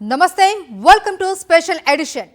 నమస్తే welcome to special edition.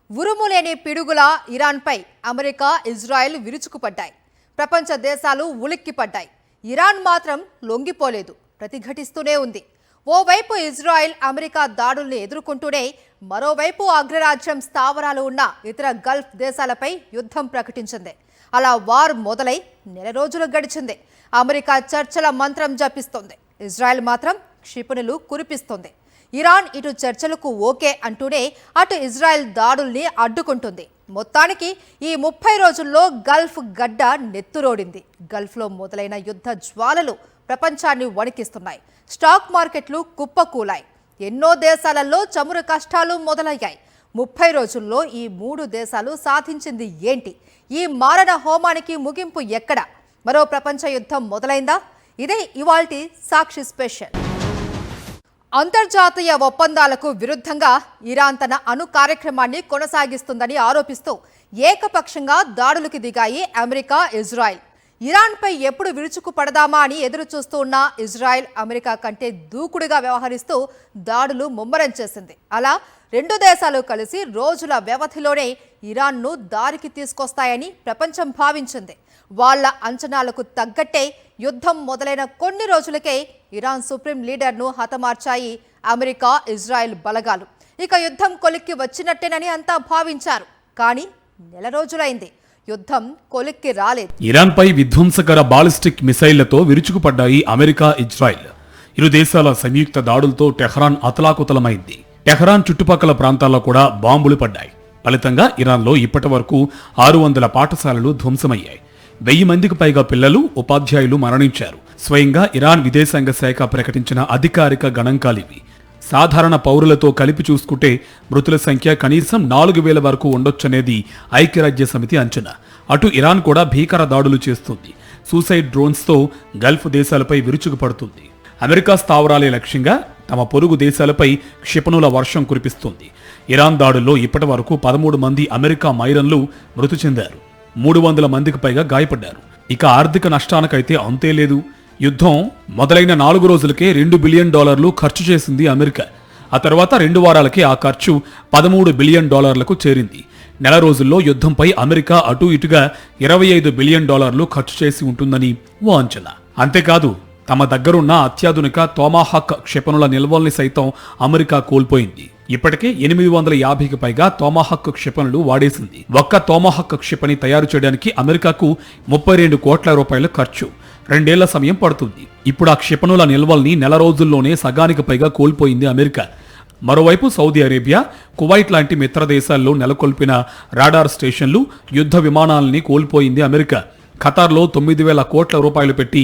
ఉరుములేని పిడుగుల ఇరాన్పై America, Israel విరుచుకుపడ్డాయి. ప్రపంచ దేశాలు ఉలిక్కిపడ్డాయి. ఇరాన్ మాత్రం లొంగిపోలేదు, ప్రతిఘటిస్తూనే ఉంది. ఓవైపు ఇజ్రాయెల్, అమెరికా దాడుల్ని ఎదుర్కొంటూనే మరోవైపు అగ్రరాజ్యం స్థావరాలు ఉన్న ఇతర గల్ఫ్ దేశాలపై యుద్ధం ప్రకటించింది. అలా వార్ మొదలై నెల రోజులు గడిచింది. అమెరికా చర్చల మంత్రం జపిస్తోంది, ఇజ్రాయెల్ మాత్రం క్షిపణులు కురిపిస్తోంది. ఇరాన్ ఇటు చర్చలకు ఓకే అంటూనే అటు ఇజ్రాయెల్ దాడుల్ని అడ్డుకుంటుంది. మొత్తానికి ఈ 30 రోజుల్లో గల్ఫ్ గడ్డ నెత్తురోడింది. గల్ఫ్లో మొదలైన యుద్ధ జ్వాలలు ప్రపంచాన్ని వణికిస్తున్నాయి. స్టాక్ మార్కెట్లు కుప్పకూలాయి. ఎన్నో దేశాలలో చమురు కష్టాలు మొదలయ్యాయి. 30 రోజుల్లో ఈ 3 దేశాలు సాధించింది ఏంటి? ఈ మారణ హోమానికి ముగింపు ఎక్కడ? మరో ప్రపంచ యుద్ధం మొదలైందా? ఇదే ఇవాల్టి సాక్షి స్పెషల్. అంతర్జాతీయ ఒప్పందాలకు విరుద్ధంగా ఇరాన్ తన అణు కార్యక్రమాన్ని కొనసాగిస్తుందని ఆరోపిస్తూ ఏకపక్షంగా దాడులకు దిగాయి అమెరికా, ఇజ్రాయెల్. ఇరాన్పై ఎప్పుడు విరుచుకుపడదామా అని ఎదురు చూస్తూ ఉన్న ఇజ్రాయెల్ అమెరికా కంటే దూకుడుగా వ్యవహరిస్తూ దాడులు ముమ్మరం చేసింది. అలా 2 దేశాలు కలిసి రోజుల వ్యవధిలోనే ఇరాన్ను దారికి తీసుకొస్తాయని ప్రపంచం భావించింది. వాళ్ల అంచనాలకు తగ్గట్టే యుద్ధం మొదలైన కొన్ని రోజులకే ఇరాన్ సుప్రీం లీడర్ను హతమార్చాయి అమెరికా, ఇజ్రాయెల్ బలగాలు. ఇక యుద్ధం కొలిక్కి వచ్చినట్టేనని అంతా భావించారు. కానీ నెల రోజులైంది, యుద్ధం కొలిక్కి రాలేదు. ఇరాన్పై విధ్వంసకర బాలిస్టిక్ మిసైళ్లతో విరుచుకుపడ్డాయి అమెరికా, ఇజ్రాయెల్. ఇరు దేశాల సంయుక్త దాడులతో టెహ్రాన్ అతలాకుతలమైంది. టెహ్రాన్ చుట్టుపక్కల ప్రాంతాల్లో కూడా బాంబులు పడ్డాయి. ఫలితంగా ఇరాన్లో ఇప్పటి వరకు 600 పాఠశాలలు ధ్వంసమయ్యాయి. 1000 మందికి పైగా పిల్లలు, ఉపాధ్యాయులు మరణించారు. స్వయంగా ఇరాన్ విదేశాంగ శాఖ ప్రకటించిన అధికారిక గణాంకాలివి. సాధారణ పౌరులతో కలిపి చూసుకుంటే మృతుల సంఖ్య కనీసం 4000 వరకు ఉండొచ్చనేది ఐక్యరాజ్య సమితి అంచనా. అటు ఇరాన్ కూడా భీకర దాడులు చేస్తుంది. సూసైడ్ డ్రోన్స్తో గల్ఫ్ దేశాలపై విరుచుకుపడుతుంది. అమెరికా స్థావరాలే లక్ష్యంగా తమ పొరుగు దేశాలపై క్షిపణుల వర్షం కురిపిస్తోంది. ఇరాన్ దాడుల్లో ఇప్పటి వరకు 13 మంది అమెరికా మైరన్లు మృతి చెందారు. 300 మందికి పైగా గాయపడ్డారు. ఇక ఆర్థిక నష్టానికైతే అంతే లేదు. యుద్ధం మొదలైన 4 రోజులకే $2 బిలియన్ ఖర్చు చేసింది అమెరికా. ఆ తర్వాత 2 వారాలకే ఆ ఖర్చు $13 బిలియన్ చేరింది. నెల రోజుల్లో యుద్ధంపై అమెరికా అటు ఇటుగా $25 బిలియన్ ఖర్చు చేసి ఉంటుందని ఓ అంచనా. అంతేకాదు, తమ దగ్గరున్న అత్యాధునిక తోమాహాక్ క్షిపణుల నిల్వల్ని సైతం అమెరికా కోల్పోయింది. ఇప్పటికే 850కి పైగా తోమాహాక్ క్షిపణులు వాడేసింది. ఒక్క తోమాహాక్ క్షిపణి తయారు చేయడానికి అమెరికాకు $32 కోట్ల ఖర్చు. 2 ఏళ్ల సమయం పడుతుంది. ఇప్పుడు ఆ క్షిపణుల నిల్వల్ని నెల రోజుల్లోనే సగానికి పైగా కోల్పోయింది అమెరికా. మరోవైపు సౌదీ అరేబియా, కువైట్ లాంటి మిత్ర దేశాల్లో నెలకొల్పిన రాడార్ స్టేషన్లు, యుద్ధ విమానాలని కోల్పోయింది అమెరికా. ఖతార్లో $9,000 కోట్ల పెట్టి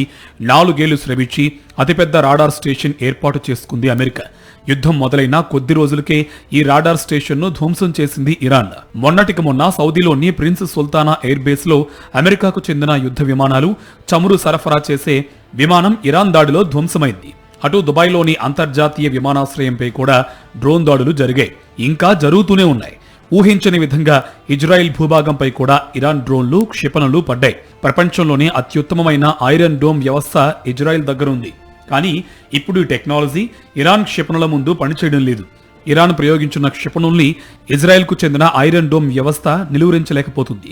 4 ఏళ్లు శ్రమించి అతిపెద్ద రాడార్ స్టేషన్ ఏర్పాటు చేసుకుంది అమెరికా. యుద్ధం మొదలైన కొద్ది రోజులకే ఈ రాడార్ స్టేషన్ను ధ్వంసం చేసింది ఇరాన్. మొన్నటికి మొన్న సౌదీలోని ప్రిన్స్ సుల్తానా ఎయిర్ బేస్ లో అమెరికాకు చెందిన యుద్ధ విమానాలు, చమురు సరఫరా చేసే విమానం ఇరాన్ దాడిలో ధ్వంసమైంది. అటు దుబాయ్లోని అంతర్జాతీయ విమానాశ్రయంపై కూడా డ్రోన్ దాడులు జరిగాయి, ఇంకా జరుగుతూనే ఉన్నాయి. ఊహించని విధంగా ఇజ్రాయెల్ భూభాగంపై కూడా ఇరాన్ డ్రోన్లు, క్షిపణులు పడ్డాయి. ప్రపంచంలోనే అత్యుత్తమమైన ఐరన్ డోమ్ వ్యవస్థ ఇజ్రాయెల్ దగ్గర ఉంది. కానీ ఇప్పుడు ఈ టెక్నాలజీ ఇరాన్ క్షిపణుల ముందు పనిచేయడం లేదు. ఇరాన్ ప్రయోగించిన క్షిపణుల్ని ఇజ్రాయెల్కు చెందిన ఐరన్ డోమ్ వ్యవస్థ నిలువరించలేకపోతుంది.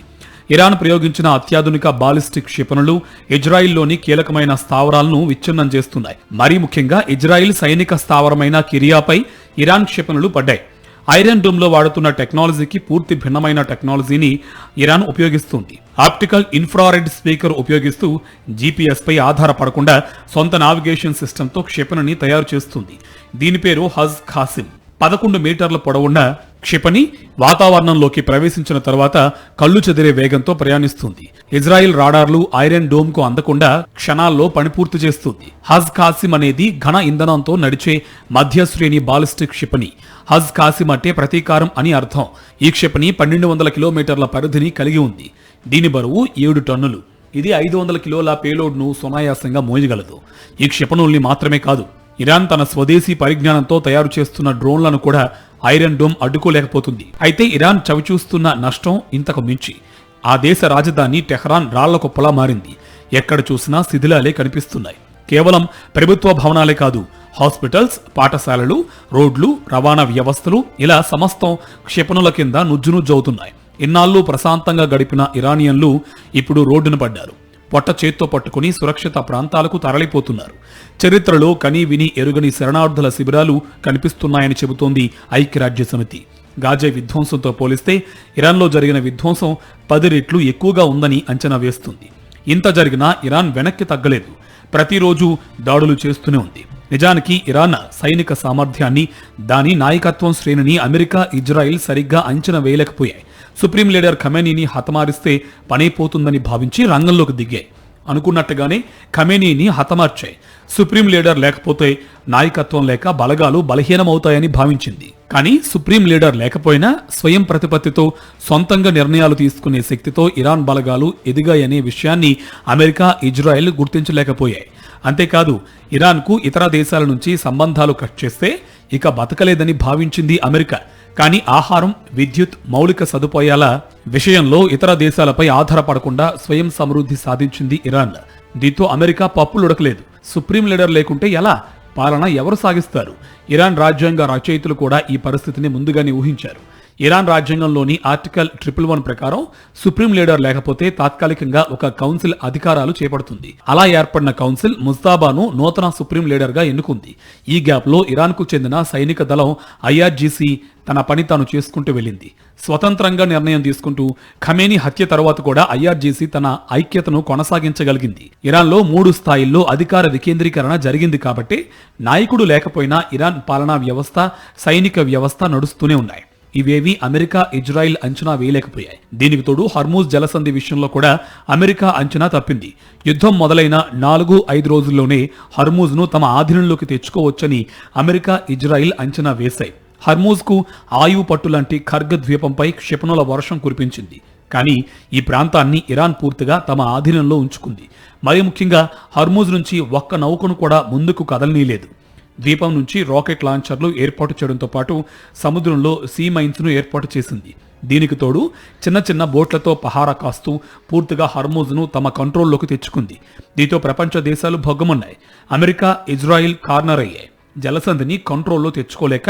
ఇరాన్ ప్రయోగించిన అత్యాధునిక బాలిస్టిక్ క్షిపణులు ఇజ్రాయిల్లోని కీలకమైన స్థావరాలను విచ్ఛిన్నం చేస్తున్నాయి. మరీ ముఖ్యంగా ఇజ్రాయిల్ సైనిక స్థావరమైన కిరియాపై ఇరాన్ క్షిపణులు పడ్డాయి. ఐరన్ డోమ్ లో వాడుతున్న టెక్నాలజీకి పూర్తి భిన్నమైన టెక్నాలజీని ఇరాన్ ఉపయోగిస్తుంది. ఆప్టికల్ ఇన్ఫ్రారెడ్ స్పీకర్ ఉపయోగిస్తూ GPS పై ఆధారపడకుండా సొంత నావిగేషన్ సిస్టంతో క్షిపణిని తయారు చేస్తుంది. దీని పేరు హజ్ ఖాసిం. 11 మీటర్ల పొడవున్న క్షిపణి వాతావరణంలోకి ప్రవేశించిన తర్వాత కళ్ళు చెదిరే వేగంతో ప్రయాణిస్తుంది. ఇజ్రాయిల్ రాడార్లు ఐరన్ డోమ్ కు అందకుండా క్షణాల్లో పని పూర్తి చేస్తుంది. హజ్ ఖాసిం అనేది ఘన ఇంధనంతో నడిచే మధ్యశ్రేణి బాలిస్టిక్ క్షిపణి. హజ్ ఖాసిం అంటే ప్రతీకారం అని అర్థం. ఈ క్షిపణి 1200 కిలోమీటర్ల పరిధిని కలిగి ఉంది. దీని బరువు 7 టన్నులు. ఇది 500 కిలోల పేలోడ్ ను సునాయాసంగా మోయగలదు. ఈ క్షిపణుల్ని మాత్రమే కాదు, ఇరాన్ తన స్వదేశీ పరిజ్ఞానంతో తయారు చేస్తున్న డ్రోన్లను కూడా ఐరన్ డోమ్ అడ్డుకోలేకపోతుంది. అయితే ఇరాన్ చవిచూస్తున్న నష్టం ఇంతకు మించి. ఆ దేశ రాజధాని టెహ్రాన్ రాళ్ల కుప్పలా మారింది. ఎక్కడ చూసినా శిథిలాలే కనిపిస్తున్నాయి. కేవలం ప్రభుత్వ భవనాలే కాదు, హాస్పిటల్స్, పాఠశాలలు, రోడ్లు, రవాణా వ్యవస్థలు ఇలా సమస్తం క్షిపణుల కింద నుజ్జునుజ్జవుతున్నాయి. ఇన్నాళ్ళు ప్రశాంతంగా గడిపిన ఇరానియన్లు ఇప్పుడు రోడ్డున పడ్డారు. పొట్ట చేత్తో పట్టుకుని సురక్షిత ప్రాంతాలకు తరలిపోతున్నారు. చరిత్రలో కనీ విని ఎరుగని శరణార్థుల శిబిరాలు కనిపిస్తున్నాయని చెబుతోంది ఐక్యరాజ్య సమితి. గాజా విధ్వంసంతో పోలిస్తే ఇరాన్లో జరిగిన విధ్వంసం 10 రెట్లు ఎక్కువగా ఉందని అంచనా వేస్తుంది. ఇంత జరిగినా ఇరాన్ వెనక్కి తగ్గలేదు. ప్రతిరోజు దాడులు చేస్తూనే ఉంది. నిజానికి ఇరాన్ సైనిక సామర్థ్యాన్ని, దాని నాయకత్వం శ్రేణిని అమెరికా, ఇజ్రాయిల్ సరిగ్గా అంచనా వేయలేకపోయాయి. సుప్రీం లీడర్ ఖమేనీని హతమారిస్తే పనైపోతుందని భావించి రంగంలోకి దిగాయి. అనుకున్నట్టుగానే ఖమేనీని హతమార్చాయి. సుప్రీం లీడర్ లేకపోతే నాయకత్వం లేక బలగాలు బలహీనమవుతాయని భావించింది. కానీ సుప్రీం లీడర్ లేకపోయినా స్వయం ప్రతిపత్తితో సొంతంగా నిర్ణయాలు తీసుకునే శక్తితో ఇరాన్ బలగాలు ఎదిగాయనే విషయాన్ని అమెరికా, ఇజ్రాయెల్ గుర్తించలేకపోయాయి. అంతేకాదు, ఇరాన్కు ఇతర దేశాల నుంచి సంబంధాలు కట్ చేస్తే ఇక బతకలేదని భావించింది అమెరికా. కానీ ఆహారం, విద్యుత్, మౌలిక సదుపాయాల విషయంలో ఇతర దేశాలపై ఆధారపడకుండా స్వయం సమృద్ధి సాధించింది ఇరాన్. దీంతో అమెరికా పప్పులుడకలేదు. సుప్రీం లీడర్ లేకుంటే ఎలా? పాలన ఎవరు సాగిస్తారు? ఇరాన్ రాజ్యాంగ రచయితలు కూడా ఈ పరిస్థితిని ముందుగానే ఊహించారు. ఇరాన్ రాజ్యాంగంలోని ఆర్టికల్ 111 ప్రకారం సుప్రీం లీడర్ లేకపోతే తాత్కాలికంగా ఒక కౌన్సిల్ అధికారాలు చేపడుతుంది. అలా ఏర్పడిన కౌన్సిల్ ముస్తాబాను నూతన సుప్రీం లీడర్ గా ఎన్నుకుంది. ఈ గ్యాప్ లో ఇరాన్ కు చెందిన సైనిక దళం IRGC తన పని తాను చేసుకుంటూ వెళ్ళింది. స్వతంత్రంగా నిర్ణయం తీసుకుంటూ ఖమేనీ హత్య తర్వాత కూడా IRGC తన ఐక్యతను కొనసాగించగలిగింది. ఇరాన్లో 3 స్థాయిల్లో అధికార వికేంద్రీకరణ జరిగింది కాబట్టి నాయకుడు లేకపోయినా ఇరాన్ పాలనా వ్యవస్థ, సైనిక వ్యవస్థ నడుస్తూనే ఉన్నాయి. ఇవేవి అమెరికా, ఇజ్రాయిల్ అంచనా వేయలేకపోయాయి. దీనికి తోడు హర్మూజ్ జలసంధి విషయంలో కూడా అమెరికా అంచనా తప్పింది. యుద్ధం మొదలైన 4-5 రోజుల్లోనే హర్మూజ్ను తమ ఆధీనంలోకి తెచ్చుకోవచ్చని అమెరికా, ఇజ్రాయిల్ అంచనా వేశాయి. హర్మూజ్కు ఆయువు పట్టు లాంటి ఖర్గ్ ద్వీపంపై క్షిపణుల వర్షం కురిపించింది. కానీ ఈ ప్రాంతాన్ని ఇరాన్ పూర్తిగా తమ ఆధీనంలో ఉంచుకుంది. మరి ముఖ్యంగా హర్మూజ్ నుంచి ఒక్క నౌకను కూడా ముందుకు కదలనీయలేదు. ద్వీపం నుంచి రాకెట్ లాంచర్లు ఏర్పాటు చేయడంతో పాటు సముద్రంలో సీ మైన్స్ ను ఏర్పాటు చేసింది. దీనికి తోడు చిన్న చిన్న బోట్లతో పహారా కాస్తూ పూర్తిగా హర్మూజ్ను తమ కంట్రోల్లోకి తెచ్చుకుంది. దీంతో ప్రపంచ దేశాలు భగ్గుమన్నాయి. అమెరికా, ఇజ్రాయిల్ కార్నర్ అయ్యాయి. జలసంధిని కంట్రోల్లో తెచ్చుకోలేక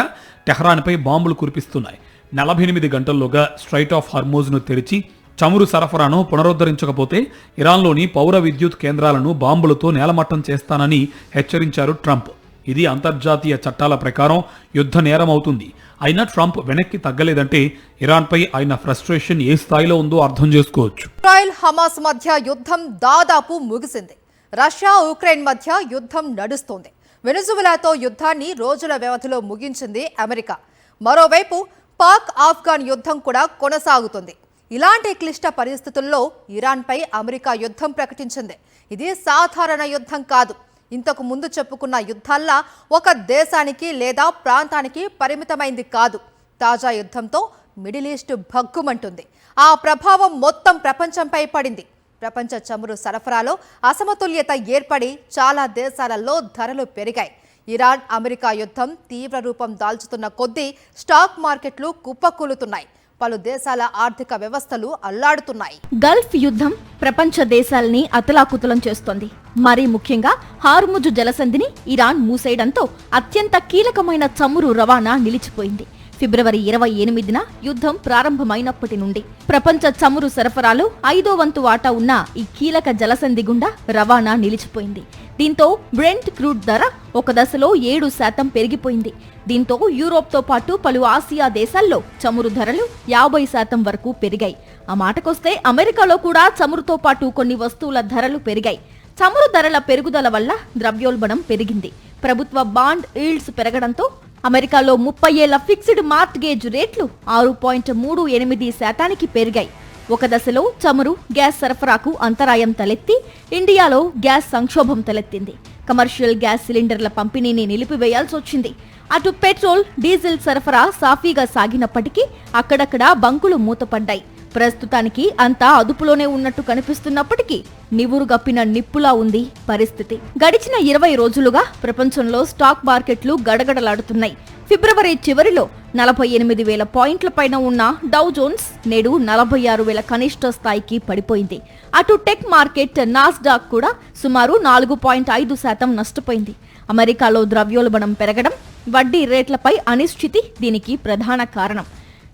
టెహ్రాన్పై బాంబులు కురిపిస్తున్నాయి. 48 గంటల్లోగా స్ట్రైట్ ఆఫ్ హర్మూజ్ను తెరిచి చమురు సరఫరాను పునరుద్ధరించకపోతే ఇరాన్లోని పౌర విద్యుత్ కేంద్రాలను బాంబులతో నేలమట్టం చేస్తానని హెచ్చరించారు ట్రంప్. ఇది అంతర్జాతీయ చట్టాల ప్రకారం యుద్ధ నేరం అవుతుంది. అయినా ట్రంప్ వెనక్కి తగ్గలేదంటే ఇరాన్పై ఆయన ఫ్రస్ట్రేషన్ ఏ స్థాయిలో ఉందో అర్థం చేసుకోవచ్చు. ఇజ్రాయెల్, హమాస్ మధ్య యుద్ధం దాదాపు ముగిసింది. రష్యా, ఉక్రెయిన్ మధ్య యుద్ధం నడుస్తోంది. వెనుజువెలాతో యుద్ధాన్ని రోజుల వ్యవధిలో ముగించింది అమెరికా. మరోవైపు పాక్, ఆఫ్ఘన్ యుద్ధం కూడా కొనసాగుతుంది. ఇలాంటి క్లిష్ట పరిస్థితుల్లో ఇరాన్పై అమెరికా యుద్ధం ప్రకటించింది. ఇది సాధారణ యుద్ధం కాదు. ఇంతకు ముందు చెప్పుకున్న యుద్ధాల్లా ఒక దేశానికి లేదా ప్రాంతానికి పరిమితమైంది కాదు. తాజా యుద్ధంతో మిడిల్ ఈస్ట్ భగ్గుమంటుంది. ఆ ప్రభావం మొత్తం ప్రపంచంపై పడింది. ప్రపంచ చమురు సరఫరాలో అసమతుల్యత ఏర్పడి చాలా దేశాలలో ధరలు పెరిగాయి. ఇరాన్, అమెరికా యుద్ధం తీవ్ర రూపం దాల్చుతున్న కొద్దీ స్టాక్ మార్కెట్లు కుప్పకూలుతున్నాయి. పలు దేశాల ఆర్థిక వ్యవస్థలు అల్లాడుతున్నాయి. గల్ఫ్ యుద్ధం ప్రపంచ దేశాలని అతలాకుతలం చేస్తోంది. మరీ ముఖ్యంగా హార్ముజ్ జలసంధిని ఇరాన్ మూసేయడంతో అత్యంత కీలకమైన చమురు రవాణా నిలిచిపోయింది. ఫిబ్రవరి 28న యుద్ధం ప్రారంభమైనప్పటి నుండి ప్రపంచ చమురు సరఫరాలో 5వ వంతు వాటా ఉన్న ఈ కీలక జలసంధి గుండా రవాణా నిలిచిపోయింది. దీంతో బ్రెంట్ క్రూడ్ ధర ఒక దశలో 7% పెరిగిపోయింది. దీంతో యూరోప్తో పాటు పలు ఆసియా దేశాల్లో చమురు ధరలు 50% వరకు పెరిగాయి. ఆ మాటకొస్తే అమెరికాలో కూడా చమురుతో పాటు కొన్ని వస్తువుల ధరలు పెరిగాయి. చమురు ధరల పెరుగుదల వల్ల ద్రవ్యోల్బణం పెరిగింది. ప్రభుత్వ బాండ్ ఈల్డ్స్ పెరగడంతో అమెరికాలో 30 ఏళ్ల ఫిక్స్డ్ మార్ట్గేజ్ రేట్లు 6.38% పెరిగాయి. ఒక దశలో చమురు, గ్యాస్ సరఫరాకు అంతరాయం తలెత్తి ఇండియాలో గ్యాస్ సంక్షోభం తలెత్తింది. కమర్షియల్ గ్యాస్ సిలిండర్ల పంపిణీని నిలిపివేయాల్సి వచ్చింది. అటు పెట్రోల్, డీజిల్ సరఫరా సాఫీగా సాగినప్పటికీ అక్కడక్కడా బంకులు మూతపడ్డాయి. ప్రస్తుతానికి అంతా అదుపులోనే ఉన్నట్టు కనిపిస్తున్నప్పటికీ నివురుగప్పిన నిప్పులా ఉంది పరిస్థితి. గడిచిన 20 రోజులుగా ప్రపంచంలో స్టాక్ మార్కెట్లు గడగడలాడుతున్నాయి. ఫిబ్రవరి చివరిలో 48,000 పాయింట్ల పైన ఉన్న డౌ జోన్స్ నేడు 46,000 కనిష్ట స్థాయికి పడిపోయింది. అటు టెక్ మార్కెట్ నాస్డాక్ కూడా సుమారు 4.5% నష్టపోయింది. అమెరికాలో ద్రవ్యోల్బణం పెరగడం, వడ్డీ రేట్లపై అనిశ్చితి దీనికి ప్రధాన కారణం.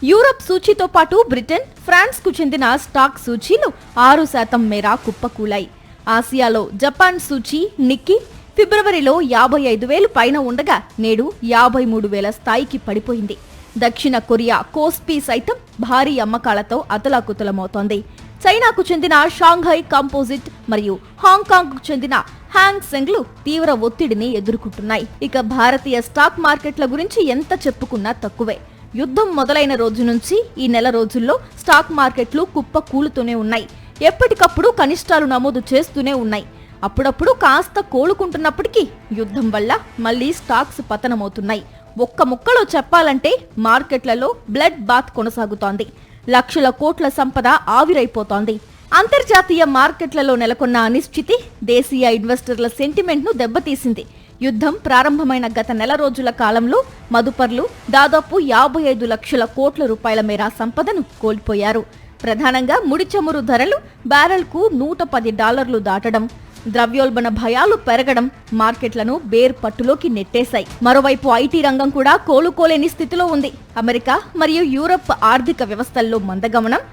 యూరప్ సూచీతో పాటు బ్రిటన్, ఫ్రాన్స్కు చెందిన స్టాక్ సూచీలు 6% మేర కుప్పకూలాయి. ఆసియాలో జపాన్ సూచీ నిక్కీ ఫిబ్రవరిలో 55,000 పైన ఉండగా నేడు 53,000 స్థాయికి పడిపోయింది. దక్షిణ కొరియా కోస్పీ సైతం భారీ అమ్మకాలతో అతలాకుతలమవుతోంది. చైనాకు చెందిన షాంఘై కంపోజిట్ మరియు హాంకాంగ్కు చెందిన హ్యాంగ్ సెంగ్లు తీవ్ర ఒత్తిడిని ఎదుర్కొంటున్నాయి. ఇక భారతీయ స్టాక్ మార్కెట్ల గురించి ఎంత చెప్పుకున్నా తక్కువే. యుద్ధం మొదలైన రోజు నుంచి ఈ నెల రోజుల్లో స్టాక్ మార్కెట్లు కుప్ప కూలుతూనే ఉన్నాయి. ఎప్పటికప్పుడు కనిష్టాలు నమోదు చేస్తూనే ఉన్నాయి. అప్పుడప్పుడు కాస్త కోలుకుంటున్నప్పటికీ యుద్ధం వల్ల మళ్లీ స్టాక్స్ పతనమవుతున్నాయి. ఒక్క ముక్కలో చెప్పాలంటే మార్కెట్లలో బ్లడ్ బాత్ కొనసాగుతోంది. లక్షల కోట్ల సంపద ఆవిరైపోతోంది. అంతర్జాతీయ మార్కెట్లలో నెలకొన్న అనిశ్చితి దేశీయ ఇన్వెస్టర్ల సెంటిమెంట్ ను దెబ్బతీసింది. యుద్ధం ప్రారంభమైన గత నెల రోజుల కాలంలో మదుపర్లు దాదాపు 55 లక్షల కోట్ల రూపాయల మేర సంపదను కోల్పోయారు. ప్రధానంగా ముడి చమురు ధరలు బ్యారెల్కు $110 దాటడం, ద్రవ్యోల్బణ భయాలు పెరగడం మార్కెట్లను బేర్ పట్టులోకి నెట్టేశాయి. మరోవైపు ఐటీ రంగం కూడా కోలుకోలేని స్థితిలో ఉంది. అమెరికా మరియు యూరప్ ఆర్థిక వ్యవస్థల్లో మందగమనం,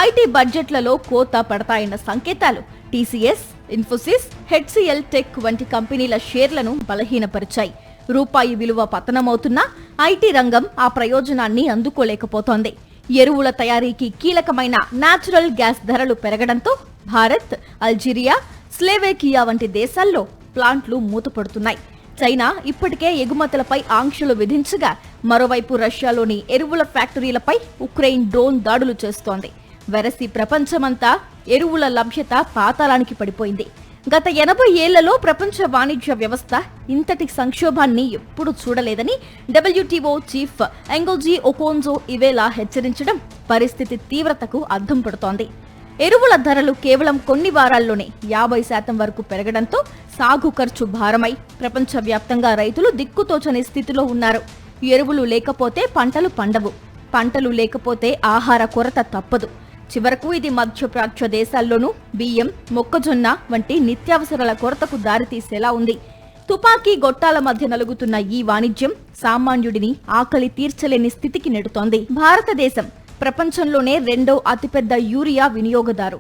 ఐటీ బడ్జెట్లలో కోత పడతాయన్న సంకేతాలు టీసీఎస్, ఇన్ఫోసిస్, హెచ్సిఎల్ టెక్ వంటి కంపెనీల షేర్లను బలహీనపరిచాయి. రూపాయి విలువ పతనమవుతున్నా ఐటీ రంగం ఆ ప్రయోజనాన్ని అందుకోలేకపోతోంది. ఎరువుల తయారీకి కీలకమైన న్యాచురల్ గ్యాస్ ధరలు పెరగడంతో భారత్, అల్జీరియా, స్లోవేకియా వంటి దేశాల్లో ప్లాంట్లు మూతపడుతున్నాయి. చైనా ఇప్పటికే ఎగుమతులపై ఆంక్షలు విధించగా మరోవైపు రష్యాలోని ఎరువుల ఫ్యాక్టరీలపై ఉక్రెయిన్ డ్రోన్ దాడులు చేస్తోంది. వెరసి ప్రపంచమంతా ఎరువుల లభ్యత పాతాళానికి పడిపోయింది. గత 80 ఏళ్లలో ప్రపంచ వాణిజ్య వ్యవస్థ ఇంతటి సంక్షోభాన్ని ఎప్పుడూ చూడలేదని డబ్ల్యూటీఓ చీఫ్ ఎంగోజీ ఒకోన్జో ఇవేలా హెచ్చరించడం పరిస్థితి తీవ్రతకు అద్దం పడుతోంది. ఎరువుల ధరలు కేవలం కొన్ని వారాల్లోనే 50% వరకు పెరగడంతో సాగు ఖర్చు భారమై ప్రపంచవ్యాప్తంగా రైతులు దిక్కుతోచని స్థితిలో ఉన్నారు. ఎరువులు లేకపోతే పంటలు పండవు, పంటలు లేకపోతే ఆహార కొరత తప్పదు. చివరకు ఇది మధ్యప్రాచ్య దేశాల్లోనూ బియ్యం, మొక్కజొన్న వంటి నిత్యావసరాల కొరతకు దారితీసేలా ఉంది. తుపాకీ గొట్టాల మధ్య నలుగుతున్న ఈ వాణిజ్యం సామాన్యుడిని ఆకలి తీర్చలేని స్థితికి నెడుతోంది. భారతదేశం ప్రపంచంలోనే 2వ అతిపెద్ద యూరియా వినియోగదారు.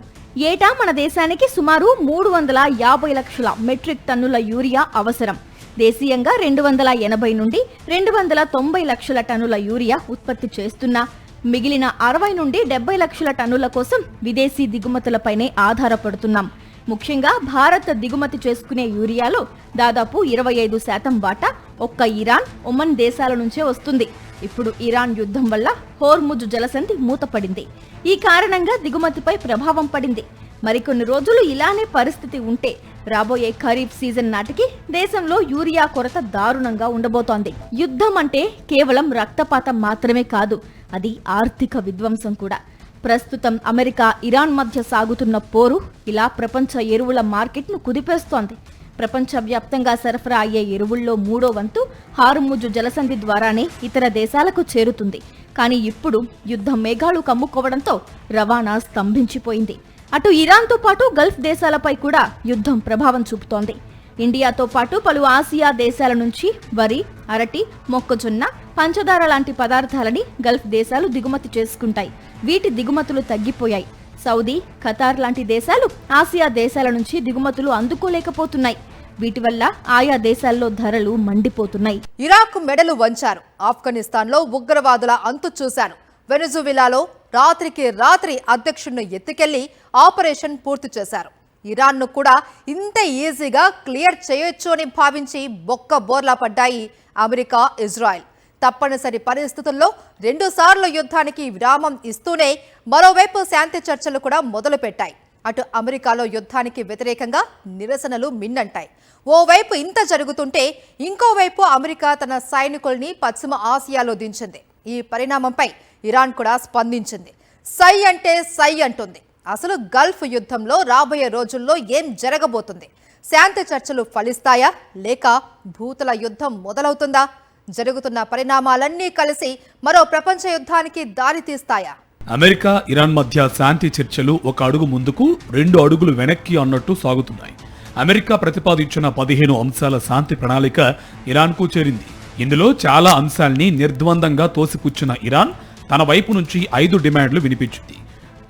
ఏటా మన దేశానికి సుమారు 350 లక్షల మెట్రిక్ టన్నుల యూరియా అవసరం. దేశీయంగా 280 నుండి 290 లక్షల టన్నుల యూరియా ఉత్పత్తి చేస్తున్నా మిగిలిన 60 నుండి 70 లక్షల టన్నుల కోసం విదేశీ దిగుమతులపైనే ఆధారపడుతున్నాం. ముఖ్యంగా భారత్ దిగుమతి చేసుకునే యూరియాలో దాదాపు 25% వాటా ఒక్క ఇరాన్, ఒమన్ దేశాల నుంచే వస్తుంది. ఇప్పుడు ఇరాన్ యుద్ధం వల్ల హోర్ముజ్ జలసంధి మూతపడింది. ఈ కారణంగా దిగుమతిపై ప్రభావం పడింది. మరికొన్ని రోజులు ఇలానే పరిస్థితి ఉంటే రాబోయే ఖరీఫ్ సీజన్ నాటికి దేశంలో యూరియా కొరత దారుణంగా ఉండబోతోంది. యుద్ధం అంటే కేవలం రక్తపాతం మాత్రమే కాదు, అది ఆర్థిక విధ్వంసం కూడా. ప్రస్తుతం అమెరికా, ఇరాన్ మధ్య సాగుతున్న పోరు ఇలా ప్రపంచ ఎరువుల మార్కెట్ను కుదిపేస్తోంది. ప్రపంచవ్యాప్తంగా సరఫరా అయ్యే ఎరువుల్లో 3వ వంతు హార్ముజ్ జలసంధి ద్వారానే ఇతర దేశాలకు చేరుతుంది. కానీ ఇప్పుడు యుద్ధ మేఘాలు కమ్ముకోవడంతో రవాణా స్తంభించిపోయింది. అటు ఇరాన్తో పాటు గల్ఫ్ దేశాలపై కూడా యుద్ధం ప్రభావం చూపుతోంది. ఇండియాతో పాటు పలు ఆసియా దేశాల నుంచి వరి, అరటి, మొక్కజొన్న, పంచదార లాంటి పదార్థాలని గల్ఫ్ దేశాలు దిగుమతి చేసుకుంటాయి. వీటి దిగుమతులు తగ్గిపోయాయి. సౌదీ, ఖతార్ లాంటి దేశాలు ఆసియా దేశాల నుంచి దిగుమతులు అందుకోలేకపోతున్నాయి. వీటి వల్ల ఆయా దేశాల్లో ధరలు మండిపోతున్నాయి. ఇరాక్ మెడలు వంచారు. ఆఫ్ఘనిస్తాన్లో ఉగ్రవాదుల అంతు చూశారు. వెనిజువెలాలో రాత్రికి రాత్రి అధ్యక్షుడిని ఎత్తుకెళ్లి ఆపరేషన్ పూర్తి చేశారు. ఇరాన్ను కూడా ఇంత ఈజీగా క్లియర్ చేయొచ్చు అని భావించి బొక్క బోర్లా పడ్డాయి అమెరికా, ఇజ్రాయెల్. తప్పనిసరి పరిస్థితుల్లో 2 సార్లు యుద్ధానికి విరామం ఇస్తూనే మరోవైపు శాంతి చర్చలు కూడా మొదలుపెట్టాయి. అటు అమెరికాలో యుద్ధానికి వ్యతిరేకంగా నిరసనలు మిన్నంటాయి. ఓవైపు ఇంత జరుగుతుంటే ఇంకోవైపు అమెరికా తన సైనికుల్ని పశ్చిమ ఆసియాలో దించింది. ఈ పరిణామంపై ఇరాన్ కూడా స్పందించింది. సై అంటే సై అంటుంది. అసలు గల్ఫ్ యుద్ధంలో రాబోయే రోజుల్లో ఏం జరగబోతుంది? శాంతి చర్చలు ఫలిస్తాయా లేక భూతల యుద్ధం మొదలవుతుందా? జరుగుతున్న పరిణామాలన్నీ కలిసి మరో ప్రపంచ యుద్ధానికి దారితీస్తాయా? అమెరికా, ఇరాన్ మధ్య శాంతి చర్చలు ఒక అడుగు ముందుకు 2 అడుగులు వెనక్కి అన్నట్టు సాగుతున్నాయి. అమెరికా ప్రతిపాదించిన 15 అంశాల శాంతి ప్రణాళిక ఇరాన్కు చేరింది. ఇందులో చాలా అంశాల్ని నిర్ద్వందంగా తోసిపుచ్చిన ఇరాన్ తన వైపు నుంచి 5 డిమాండ్లు వినిపించింది.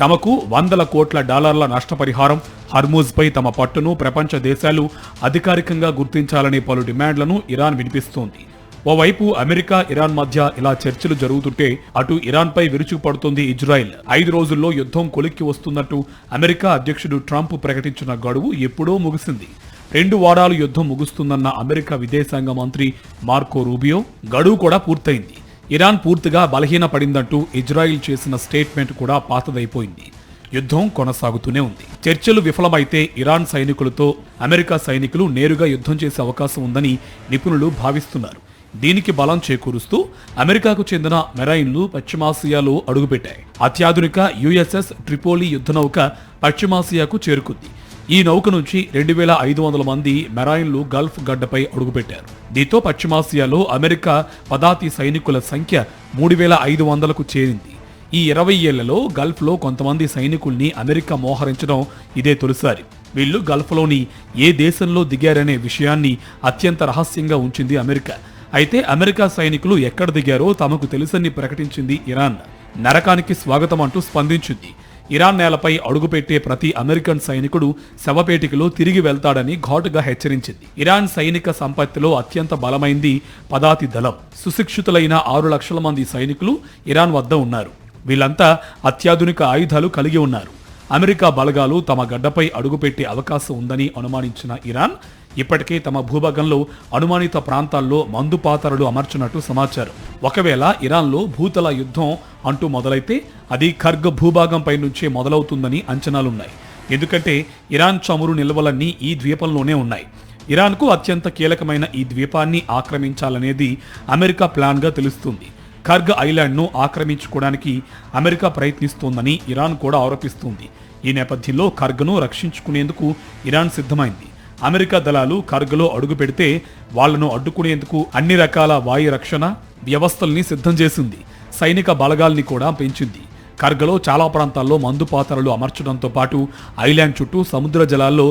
తమకు $100 కోట్ల నష్టపరిహారం, హర్మూజ్పై తమ పట్టును ప్రపంచ దేశాలు అధికారికంగా గుర్తించాలనే పలు డిమాండ్లను ఇరాన్ వినిపిస్తోంది. ఓవైపు అమెరికా, ఇరాన్ మధ్య ఇలా చర్చలు జరుగుతుంటే అటు ఇరాన్పై విరుచుకుపడుతోంది ఇజ్రాయెల్. 5 రోజుల్లో యుద్ధం కొలిక్కి వస్తున్నట్టు అమెరికా అధ్యక్షుడు ట్రంప్ ప్రకటించిన గడువు ఎప్పుడో ముగిసింది. 2 వారాలు యుద్ధం ముగుస్తుందన్న అమెరికా విదేశాంగ మంత్రి మార్కో రూబియో గడువు కూడా పూర్తయింది. ఇరాన్ పూర్తిగా బలహీనపడిందంటూ ఇజ్రాయిల్ చేసిన స్టేట్మెంట్ కూడా పాతదైపోయింది. యుద్ధం కొనసాగుతూనే ఉంది. చర్చలు విఫలమైతే ఇరాన్ సైనికులతో అమెరికా సైనికులు నేరుగా యుద్ధం చేసే అవకాశం ఉందని నిపుణులు భావిస్తున్నారు. దీనికి బలం చేకూరుస్తూ అమెరికాకు చెందిన మెరైన్లు పశ్చిమాసియాలో అడుగుపెట్టాయి. అత్యాధునిక యుఎస్ఎస్ ట్రిపోలి యుద్ధనౌక పశ్చిమాసియాకు చేరుకుంది. ఈ నౌక నుంచి 2500 మంది మెరైన్లు గల్ఫ్ గడ్డపై అడుగుపెట్టారు. దీంతో పశ్చిమాసియాలో అమెరికా పదాతి సైనికుల సంఖ్య 3500కు చేరింది. ఈ 20 ఏళ్లలో గల్ఫ్లో కొంతమంది సైనికుల్ని అమెరికా మోహరించడం ఇదే తొలిసారి. వీళ్లు గల్ఫ్లోని ఏ దేశంలో దిగారనే విషయాన్ని అత్యంత రహస్యంగా ఉంచింది అమెరికా. అయితే అమెరికా సైనికులు ఎక్కడ దిగారో తమకు తెలుసని ప్రకటించింది ఇరాన్. నరకానికి స్వాగతం అంటూ స్పందించింది. ఇరాన్ నేలపై అడుగుపెట్టే ప్రతి అమెరికన్ సైనికుడు శవపేటికలో తిరిగి వెళ్తాడని ఘాటుగా హెచ్చరించింది. ఇరాన్ సైనిక సంపత్తిలో అత్యంత బలమైంది పదాతి దళం. సుశిక్షితులైన 6 లక్షల మంది సైనికులు ఇరాన్ వద్ద ఉన్నారు. వీళ్ళంతా అత్యాధునిక ఆయుధాలు కలిగి ఉన్నారు. అమెరికా బలగాలు తమ గడ్డపై అడుగుపెట్టే అవకాశం ఉందని అనుమానించిన ఇరాన్ ఇప్పటికే తమ భూభాగంలో అనుమానిత ప్రాంతాల్లో మందుపాతరలు అమర్చినట్టు సమాచారం. ఒకవేళ ఇరాన్లో భూతల యుద్ధం అంటూ మొదలైతే అది ఖర్గ్ భూభాగంపై నుంచే మొదలవుతుందని అంచనాలున్నాయి. ఎందుకంటే ఇరాన్ చమురు నిల్వలన్నీ ఈ ద్వీపంలోనే ఉన్నాయి. ఇరాన్కు అత్యంత కీలకమైన ఈ ద్వీపాన్ని ఆక్రమించాలనేది అమెరికా ప్లాన్గా తెలుస్తుంది. ఖర్గ్ ఐలాండ్ను ఆక్రమించుకోవడానికి అమెరికా ప్రయత్నిస్తోందని ఇరాన్ కూడా ఆరోపిస్తుంది. ఈ నేపథ్యంలో ఖర్గ్ను రక్షించుకునేందుకు ఇరాన్ సిద్ధమైంది. అమెరికా దళాలు ఖర్గ్లో అడుగు పెడితే వాళ్లను అడ్డుకునేందుకు అన్ని రకాల వాయు రక్షణ వ్యవస్థల్ని సిద్ధం చేసింది. సైనిక బలగాల్ని కూడా పెంచింది. ఖర్గ్లో చాలా ప్రాంతాల్లో మందుపాతరలు అమర్చడంతో పాటు ఐలాండ్ చుట్టూ సముద్ర జలాల్లో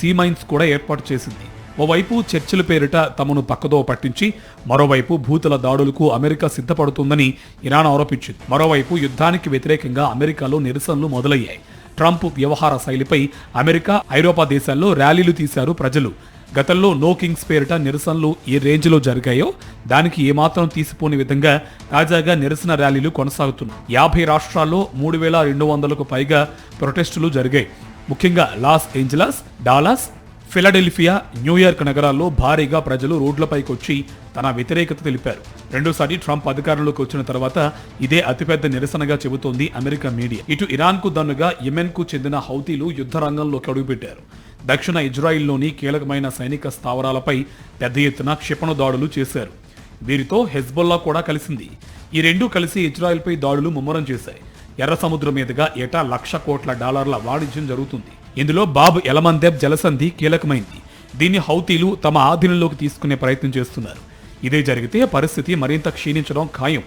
సీమైన్స్ కూడా ఏర్పాటు చేసింది. ఓవైపు చర్చల పేరిట తమను పక్కదో పట్టించి మరోవైపు భూతల దాడులకు అమెరికా సిద్ధపడుతుందని ఇరాన్ ఆరోపించింది. మరోవైపు యుద్ధానికి వ్యతిరేకంగా అమెరికాలో నిరసనలు మొదలయ్యాయి. ట్రంప్ వ్యవహార శైలిపై అమెరికా, ఐరోపా దేశాల్లో ర్యాలీలు తీశారు ప్రజలు. గతంలో నో కింగ్స్ పేరిట నిరసనలు ఏ రేంజ్లో జరిగాయో దానికి ఏమాత్రం తీసిపోని విధంగా తాజాగా నిరసన ర్యాలీలు కొనసాగుతున్నాయి. 50 రాష్ట్రాల్లో 3200కు పైగా ప్రొటెస్టులు జరిగాయి. ముఖ్యంగా Los Angeles, Dallas, Philadelphia, New York నగరాల్లో భారీగా ప్రజలు రోడ్లపైకి వచ్చి తన వ్యతిరేకత తెలిపారు. రెండోసారి ట్రంప్ అధికారంలోకి వచ్చిన తర్వాత ఇదే అతిపెద్ద నిరసనగా చెబుతోంది అమెరికా మీడియా. ఇటు ఇరాన్కు దన్నుగా యెమెన్కు చెందిన హౌతీలు యుద్ధ రంగంలోకి అడుగుపెట్టారు. దక్షిణ ఇజ్రాయిల్లోని కీలకమైన సైనిక స్థావరాలపై పెద్ద ఎత్తున క్షిపణి దాడులు చేశారు. వీరితో హెజ్బొల్లా కూడా కలిసింది. ఈ రెండూ కలిసి ఇజ్రాయిల్పై దాడులు ముమ్మరం చేశాయి. ఎర్ర సముద్రం మీదుగా ఏటా $1,00,000 కోట్ల వాణిజ్యం జరుగుతుంది. ఇందులో బాబ్ ఎలమందెబ్ జలసంధి కీలకమైంది. దీన్ని హౌతీలు తమ ఆధీనంలోకి తీసుకునే ప్రయత్నం చేస్తున్నారు. ఇదే జరిగితే పరిస్థితి మరింత క్షీణించడం ఖాయం.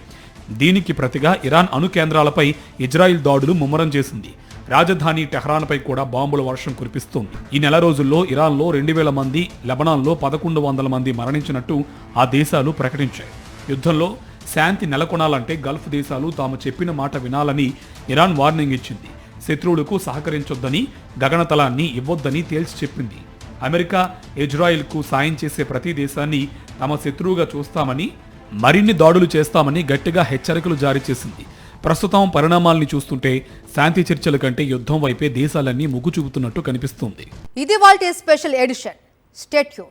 దీనికి ప్రతిగా ఇరాన్ అణు కేంద్రాలపై ఇజ్రాయిల్ దాడులు ముమ్మరం చేసింది. రాజధాని టెహ్రాన్పై కూడా బాంబుల వర్షం కురిపిస్తోంది. ఈ నెల రోజుల్లో ఇరాన్లో 2000 మంది, లెబనాన్లో 1100 మంది మరణించినట్టు ఆ దేశాలు ప్రకటించాయి. యుద్ధంలో శాంతి నెలకొనాలంటే గల్ఫ్ దేశాలు తాము చెప్పిన మాట వినాలని ఇరాన్ వార్నింగ్ ఇచ్చింది. శత్రువులకు సహకరించొద్దని, గగనతలాన్ని ఇవ్వొద్దని తేల్చి చెప్పింది. అమెరికా, ఇజ్రాయిల్కు సాయం చేసే ప్రతి దేశాన్ని తమ శత్రువుగా చూస్తామని, మరిన్ని దాడులు చేస్తామని గట్టిగా హెచ్చరికలు జారీ చేసింది. ప్రస్తుతం పరిణామాల్ని చూస్తుంటే శాంతి చర్చల కంటే యుద్ధం వైపే దేశాలన్నీ మొగ్గు చూపుతున్నట్టు కనిపిస్తుంది. ఇది వాల్టి స్పెషల్ ఎడిషన్. Stay tune.